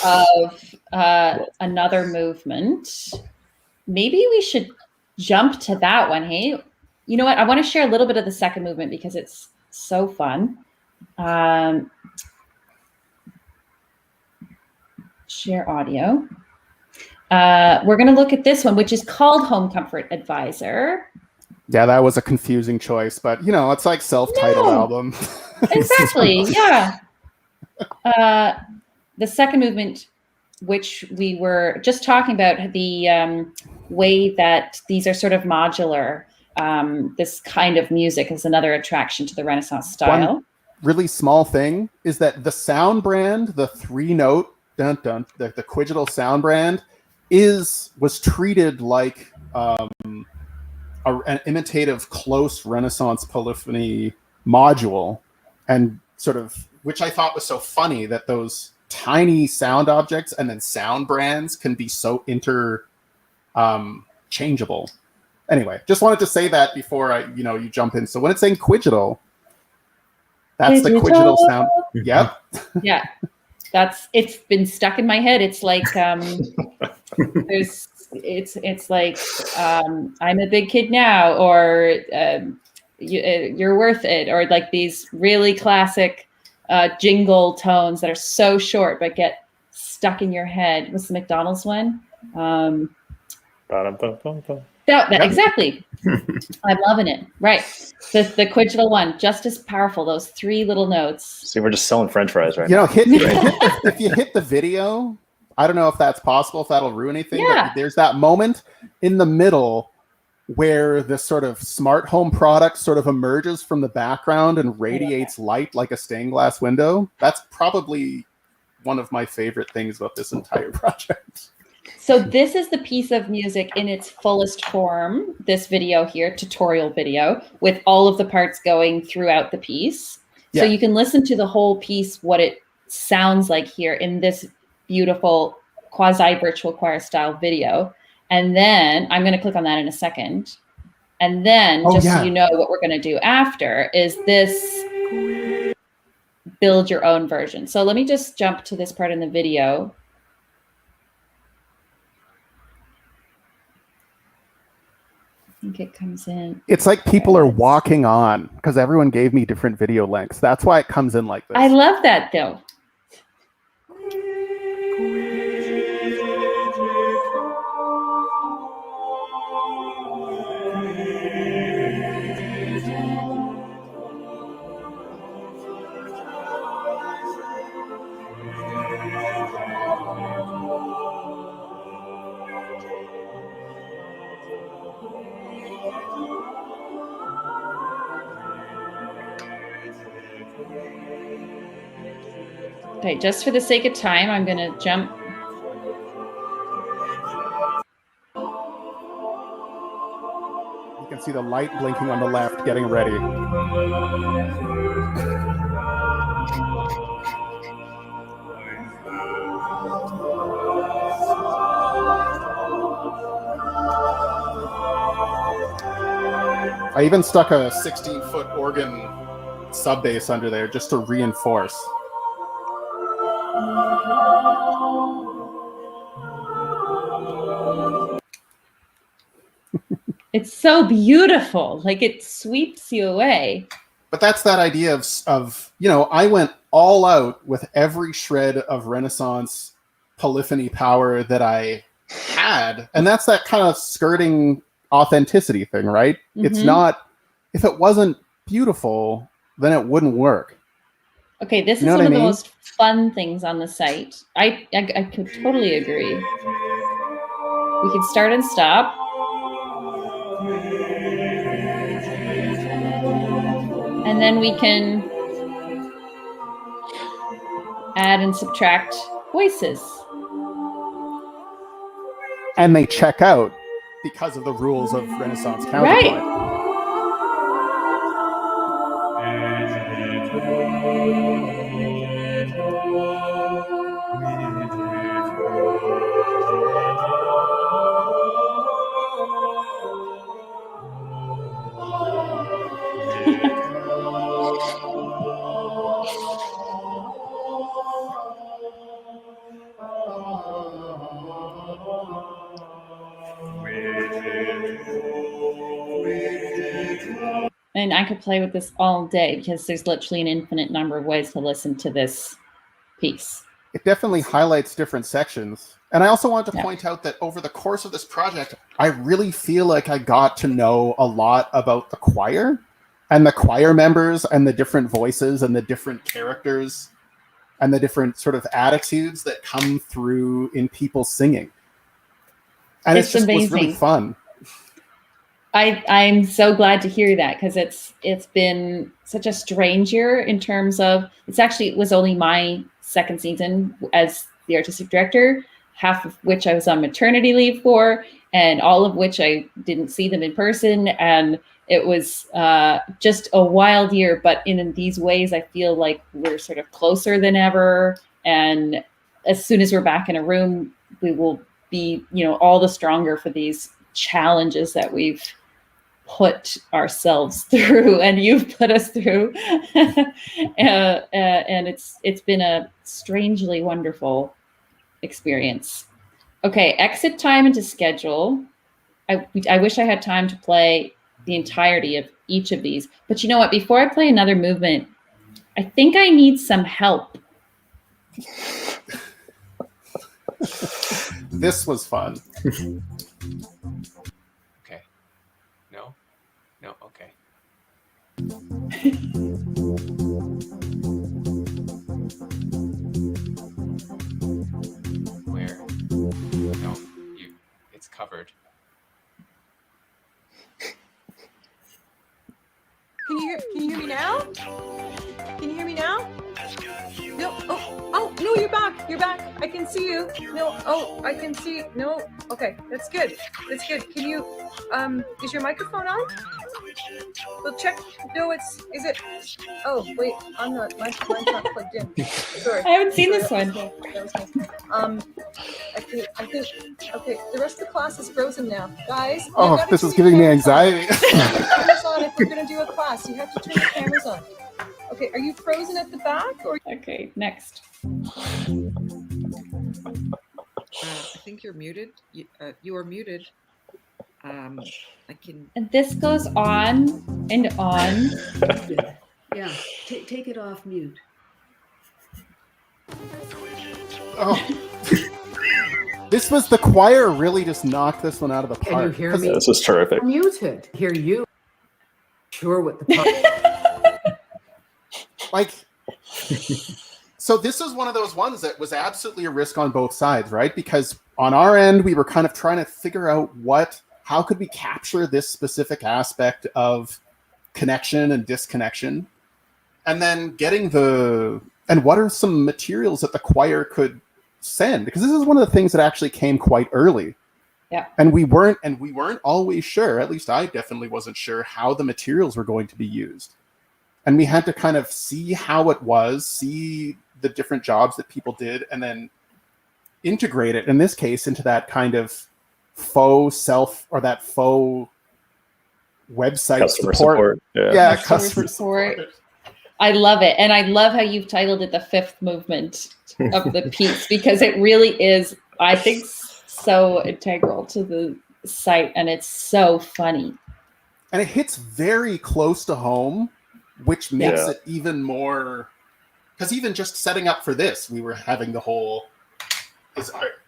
of another movement. Maybe we should jump to that one. Hey, you know what? I want to share a little bit of the second movement because it's so fun. Share audio. We're going to look at this one, which is called Home Comfort Advisor. Yeah, that was a confusing choice, but you know, it's like self-titled album. Exactly. Yeah. The second movement, which we were just talking about, the way that these are sort of modular. This kind of music is another attraction to the Renaissance style. One really small thing is that the sound brand, the 3-note the Quigital sound brand, was treated like an imitative close Renaissance polyphony module, and sort of, which I thought was so funny, that those tiny sound objects and then sound brands can be so changeable. Anyway, just wanted to say that before you jump in. So when it's saying Quigital, That's the Quigital sound. Yep. Yeah. It's been stuck in my head. It's like it's like I'm a big kid now, or you're worth it, or like these really classic jingle tones that are so short but get stuck in your head. What's the McDonald's one? Exactly. I'm loving it. Right. The Quigital one, just as powerful. Those 3 little notes. See, we're just selling French fries right now. If you hit the video, I don't know if that's possible, if that'll ruin anything, but there's that moment in the middle where this sort of smart home product sort of emerges from the background and radiates light like a stained glass window. That's probably one of my favorite things about this entire project. So this is the piece of music in its fullest form, this video here, tutorial video, with all of the parts going throughout the piece. So you can listen to the whole piece, what it sounds like here in this beautiful quasi-virtual choir style video. And then I'm going to click on that in a second. And then so you know what we're going to do after is this build your own version. So let me just jump to this part in the video. I think it comes in. It's like people are walking on because everyone gave me different video lengths. That's why it comes in like this. I love that though. Okay, just for the sake of time, I'm going to jump. You can see the light blinking on the left, getting ready. I even stuck a 16-foot organ sub bass under there just to reinforce. It's so beautiful. Like it sweeps you away. But that's that idea of I went all out with every shred of Renaissance polyphony power that I had. And that's that kind of skirting authenticity thing, right? Mm-hmm. It's not, if it wasn't beautiful, then it wouldn't work. Okay, this is one of the most fun things on the site. I could totally agree. We can start and stop. And then we can add and subtract voices. And they check out because of the rules of Renaissance counterpoint. Right. And I could play with this all day because there's literally an infinite number of ways to listen to this piece. It definitely highlights different sections. And I also want to point out that over the course of this project, I really feel like I got to know a lot about the choir and the choir members and the different voices and the different characters and the different sort of attitudes that come through in people singing. And it's just was really fun. I'm so glad to hear that because it's been such a strange year in terms of it was only my second season as the artistic director, half of which I was on maternity leave for, and all of which I didn't see them in person. And it was just a wild year, but in these ways, I feel like we're sort of closer than ever. And as soon as we're back in a room, we will be, all the stronger for these challenges that we've put ourselves through, and you've put us through. And it's been a strangely wonderful experience. Okay, exit time into schedule. I wish I had time to play the entirety of each of these, but you know what? Before I play another movement, I think I need some help. This was fun. Okay. No? No, okay. Where? No, it's covered. Can you hear me now? Can you hear me now? No. Oh, no, you're back. You're back. I can see you. No. Oh, I can see. No. Okay, that's good. That's good. Can you? Is your microphone on? Well, check. No, is it? Oh, wait. I'm not. Mine's not plugged in. Sorry. I haven't seen this one. That was me. I think. Okay, the rest of the class is frozen now, guys. Oh, this is giving me anxiety. Cameras on if we're gonna do a class. You have to turn the cameras on. Okay, are you frozen at the back or? Okay, next. I think you're muted. You are muted. I can. And this goes on and on. Yeah, take it off mute. Oh. This was the choir really just knocked this one out of the park. Can you hear me? This is terrific. I'm muted. Hear you. Sure what the part. Like, so this is one of those ones that was absolutely a risk on both sides, right? Because on our end, we were kind of trying to figure out how could we capture this specific aspect of connection and disconnection, and then and what are some materials that the choir could send? Because this is one of the things that actually came quite early. Yeah. And we weren't always sure, at least I definitely wasn't sure, how the materials were going to be used. And we had to kind of see how it was, see the different jobs that people did, and then integrate it, in this case, into that kind of faux website Customer support. Yeah, customer support. I love it. And I love how you've titled it the fifth movement of the piece, because it really is, I think, so integral to the site, and it's so funny. And it hits very close to home, which makes it even more, because even just setting up for this, we were having the whole,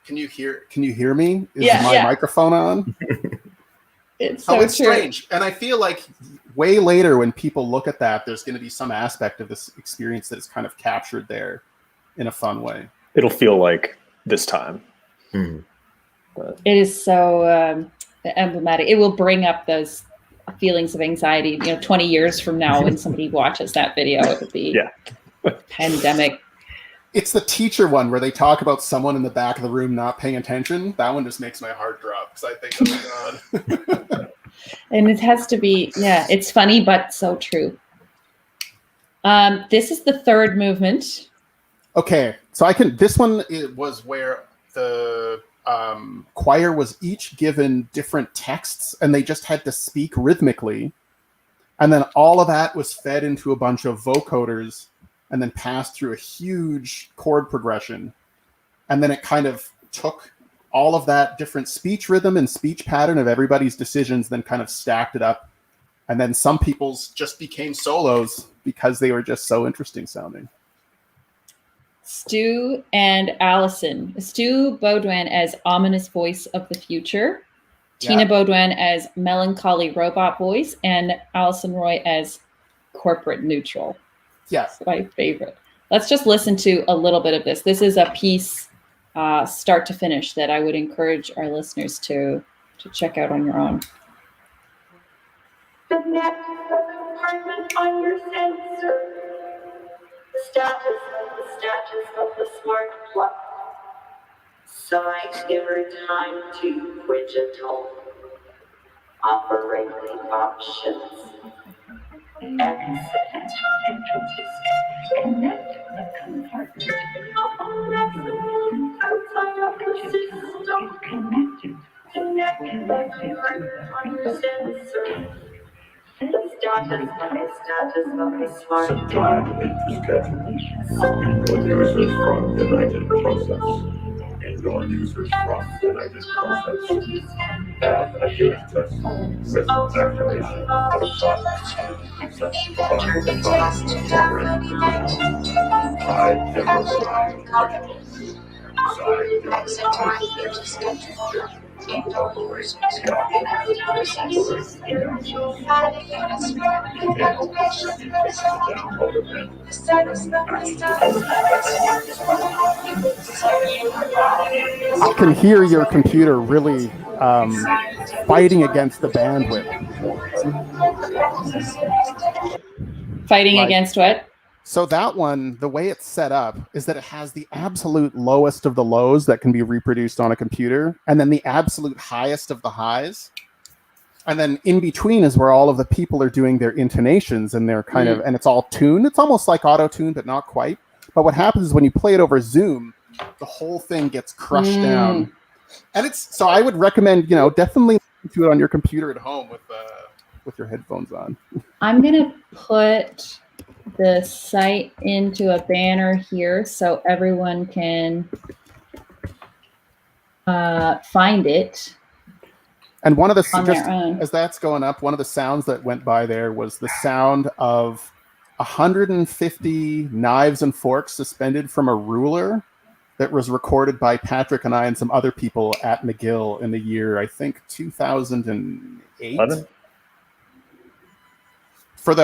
can you hear me? Is my microphone on? It's so it's true. Strange. And I feel like way later when people look at that, there's going to be some aspect of this experience that is kind of captured there in a fun way. It'll feel like this time. Mm-hmm. It is so emblematic. It will bring up those feelings of anxiety, 20 years from now when somebody watches that video. It would be pandemic. It's the teacher one where they talk about someone in the back of the room not paying attention. That one just makes my heart drop, because I think, oh my God. And it has to be, it's funny, but so true. This is the third movement. Okay, so this one was where the choir was each given different texts, and they just had to speak rhythmically. And then all of that was fed into a bunch of vocoders and then passed through a huge chord progression. And then it kind of took all of that different speech rhythm and speech pattern of everybody's decisions, then kind of stacked it up. And then some people's just became solos because they were just so interesting sounding. Stu and Allison. Stu Baudouin as ominous voice of the future. Tina Baudouin as melancholy robot voice. And Allison Roy as corporate neutral. Yes. My favorite. Let's just listen to a little bit of this. This is a piece start to finish that I would encourage our listeners to check out on your own. The next compartment on your sensor. The status of the smart plug. Site giver time to Quigital. Operating options. Exit time to connect the compartment. Outside of the system. Connected. Connected by your sensor. Time into schedule. Input users from United Process. Indoor users from United Process. Add a unit test with activation of process. Find the process already. Hide camera side critical. I can hear your computer really fighting against the bandwidth. Fighting Like- against what? So that one, the way it's set up is that it has the absolute lowest of the lows that can be reproduced on a computer, and then the absolute highest of the highs. And then in between is where all of the people are doing their intonations and they're kind of, and it's all tuned. It's almost like auto-tuned, but not quite. But what happens is when you play it over Zoom, the whole thing gets crushed down. And it's, so I would recommend, you know, definitely listen to it on your computer at home with your headphones on. I'm going to put the site into a banner here so everyone can find it. And one of the, on just their own. as that's going up, one of the sounds that went by there was the sound of 150 knives and forks suspended from a ruler that was recorded by Patrick and I and some other people at McGill in the year, I think, 2008. 11? It was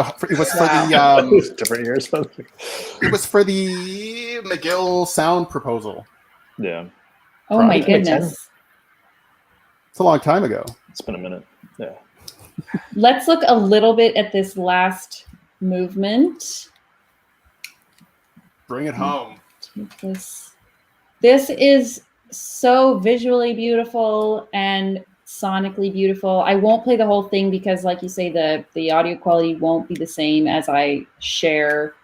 for the different years. it was for the McGill sound proposal. Yeah. Oh my 2010? goodness. It's a long time ago. It's been a minute. Yeah. Let's look a little bit at this last movement. Bring it home. This is so visually beautiful and sonically beautiful. I won't play the whole thing because, like you say, the audio quality won't be the same as I share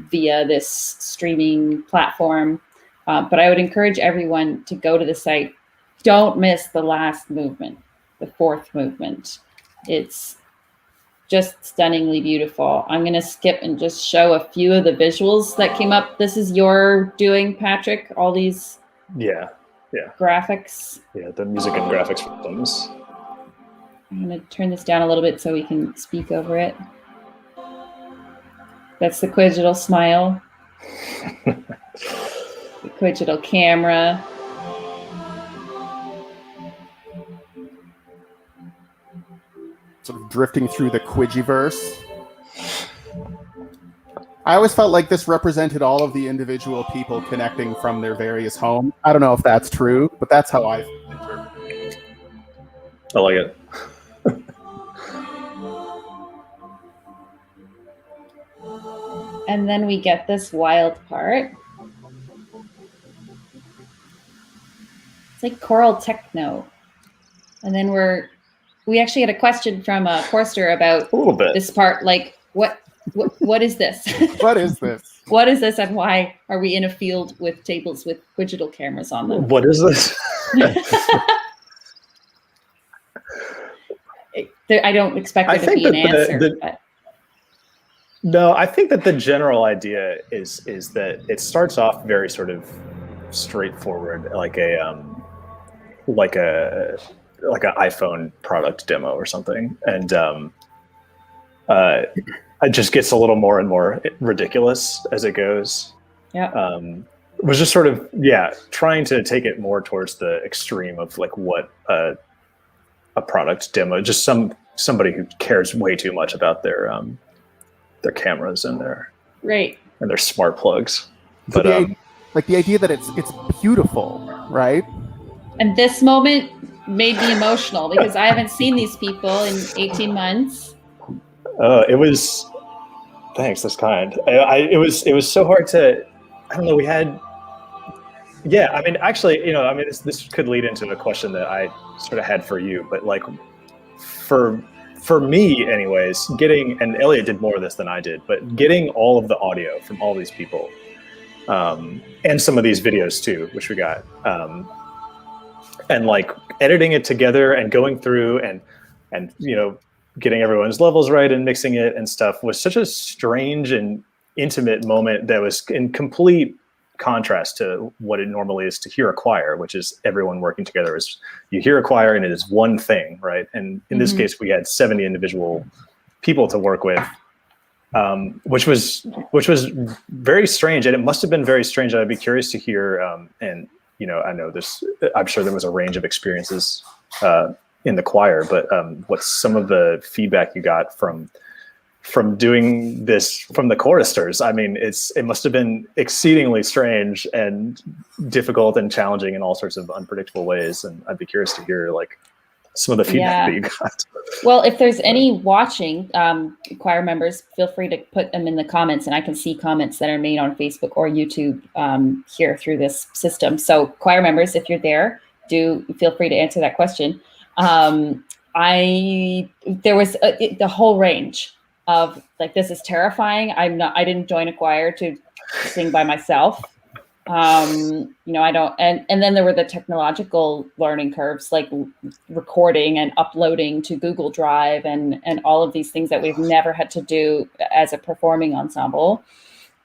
via this streaming platform. But I would encourage everyone to go to the site. Don't miss the last movement, the fourth movement. It's just stunningly beautiful. I'm going to skip and just show a few of the visuals that came up. This is your doing, Patrick, all these graphics. Yeah, the music and graphics films. I'm going to turn this down a little bit so we can speak over it. That's the Quigital smile. The Quigital camera. Sort of drifting through the Quigiverse. I always felt like this represented all of the individual people connecting from their various homes. I don't know if that's true, but that's how I interpret it. I like it. And then we get this wild part. It's like choral techno. And then we actually had a question from Forster about A little bit. this part. Like, what is this? What is this? What is this, and why are we in a field with tables with digital cameras on them? What is this? I don't expect there to be an answer. But. No, I think that the general idea is that it starts off very sort of straightforward, like an iPhone product demo or something, and it just gets a little more and more ridiculous as it goes. Yeah. It was just sort of trying to take it more towards the extreme of like what a product demo, just somebody who cares way too much about their cameras and their smart plugs. So But the idea that it's beautiful, right? And this moment made me emotional because I haven't seen these people in 18 months. It was, thanks, that's kind. It was so hard to, I don't know, we had, I mean, actually, this could lead into a question that I sort of had for you, but like for me anyways, and Eliot did more of this than I did, but getting all of the audio from all these people, and some of these videos too, which we got, and like editing it together and going through and getting everyone's levels right and mixing it and stuff was such a strange and intimate moment that was in complete contrast to what it normally is to hear a choir, which is everyone working together. Is you hear a choir and it is one thing, right? And in this case, we had 70 individual people to work with, which was very strange, and it must have been very strange. I'd be curious to hear, and I know this. I'm sure there was a range of experiences in the choir, but what's some of the feedback you got from doing this from the choristers? I mean, it must have been exceedingly strange and difficult and challenging in all sorts of unpredictable ways. And I'd be curious to hear like some of the feedback that you got. Well, if there's any watching choir members, feel free to put them in the comments, and I can see comments that are made on Facebook or YouTube here through this system. So choir members, if you're there, do feel free to answer that question. There was the whole range of like, this is terrifying. I didn't join a choir to sing by myself. I don't, and then there were the technological learning curves, like recording and uploading to Google Drive and all of these things that we've never had to do as a performing ensemble.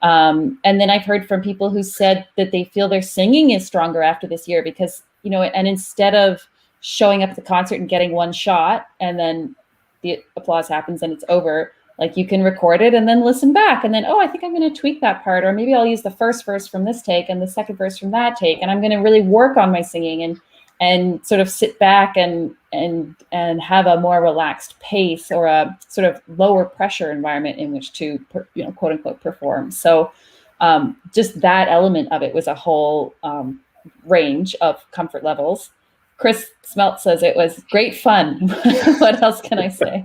And then I've heard from people who said that they feel their singing is stronger after this year because, and instead of showing up at the concert and getting one shot and then the applause happens and it's over, like you can record it and then listen back and then, I think I'm going to tweak that part, or maybe I'll use the first verse from this take and the second verse from that take, and I'm going to really work on my singing and sort of sit back and have a more relaxed pace or a sort of lower pressure environment in which to quote unquote perform. So just that element of it was a whole range of comfort levels. Chris Smelt says it was great fun. What else can I say?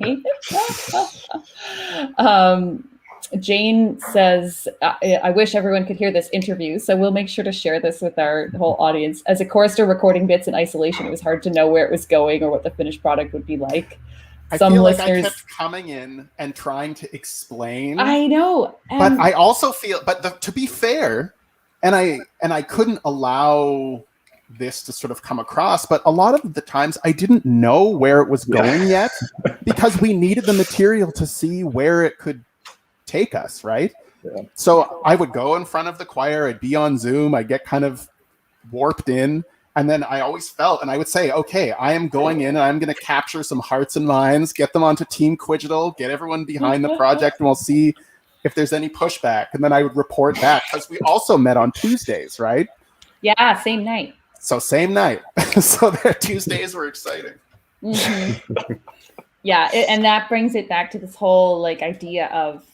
Jane says, I wish everyone could hear this interview, so we'll make sure to share this with our whole audience. As a chorister recording bits in isolation, it was hard to know where it was going or what the finished product would be like. I feel like I kept coming in and trying to explain. I know. But I also feel, to be fair, and I couldn't allow this to sort of come across, but a lot of the times I didn't know where it was going yet because we needed the material to see where it could take us, right? Yeah. So I would go in front of the choir, I'd be on Zoom, I'd get kind of warped in, and then I always felt, and I would say, okay, I am going in and I'm going to capture some hearts and minds, get them onto Team Quigital, get everyone behind the project, and we'll see if there's any pushback. And then I would report back because we also met on Tuesdays, right? Yeah, same night. So same night. So their Tuesdays were exciting. Mm-hmm. Yeah, and that brings it back to this whole like idea of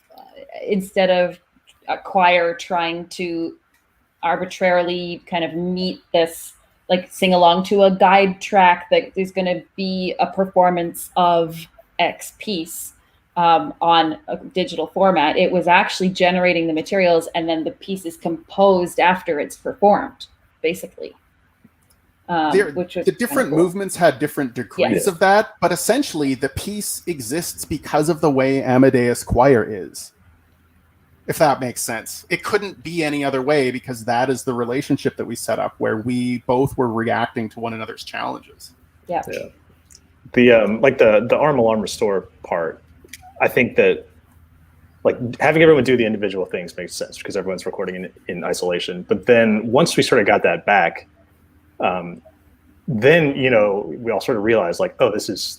instead of a choir trying to arbitrarily kind of meet this, like sing along to a guide track that there's going to be a performance of X piece on a digital format. It was actually generating the materials and then the piece is composed after it's performed, basically. The different movements had different degrees of that, but essentially the piece exists because of the way Amadeus Choir is, if that makes sense. It couldn't be any other way because that is the relationship that we set up where we both were reacting to one another's challenges. Yeah. The like the arm alarm restore part, I think that like having everyone do the individual things makes sense because everyone's recording in isolation. But then once we sort of got that back, then, we all sort of realized like, oh, this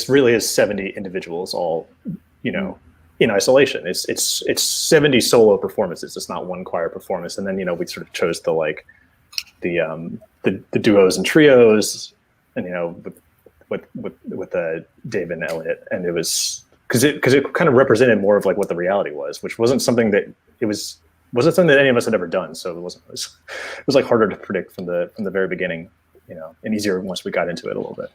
really is 70 individuals all, in isolation. It's 70 solo performances. It's not one choir performance. And then, we sort of chose the duos and trios and, with Dave and Eliot. And it was, cause it kind of represented more of like what the reality was, which wasn't something that wasn't something that any of us had ever done. So it was like harder to predict from the very beginning, and easier once we got into it a little bit.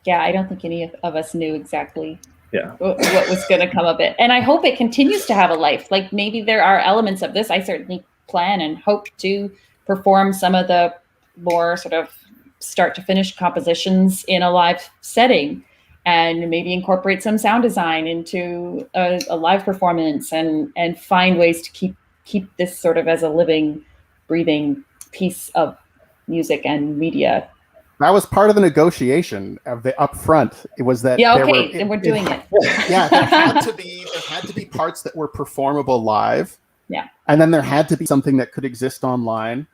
Yeah, I don't think any of us knew exactly what was going to come of it. And I hope it continues to have a life. Like maybe there are elements of this. I certainly plan and hope to perform some of the more sort of start to finish compositions in a live setting, and maybe incorporate some sound design into a live performance and find ways to keep this sort of as a living, breathing piece of music and media That was part of the negotiation of the upfront. It was that Yeah, there okay, were, then we're doing it. Yeah, there had to be parts that were performable live. Yeah. And then there had to be something that could exist online.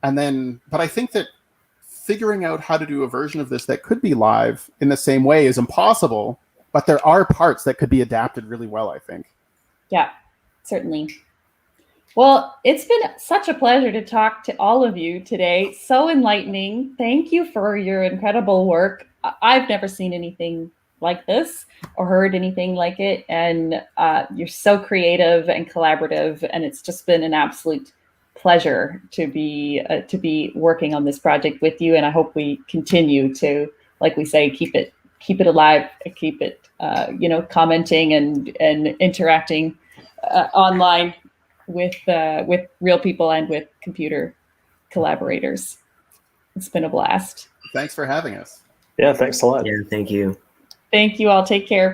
And then, but I think that figuring out how to do a version of this that could be live in the same way is impossible, but there are parts that could be adapted really well, I think. Yeah, certainly. Well, it's been such a pleasure to talk to all of you today. So enlightening. Thank you for your incredible work. I've never seen anything like this or heard anything like it. And you're so creative and collaborative. And it's just been an absolute pleasure to be working on this project with you. And I hope we continue to, like we say, keep it alive, keep it, commenting and interacting online with real people and with computer collaborators. It's been a blast. Thanks for having us. Yeah, thanks a lot. Yeah, thank you. Thank you all. Take care.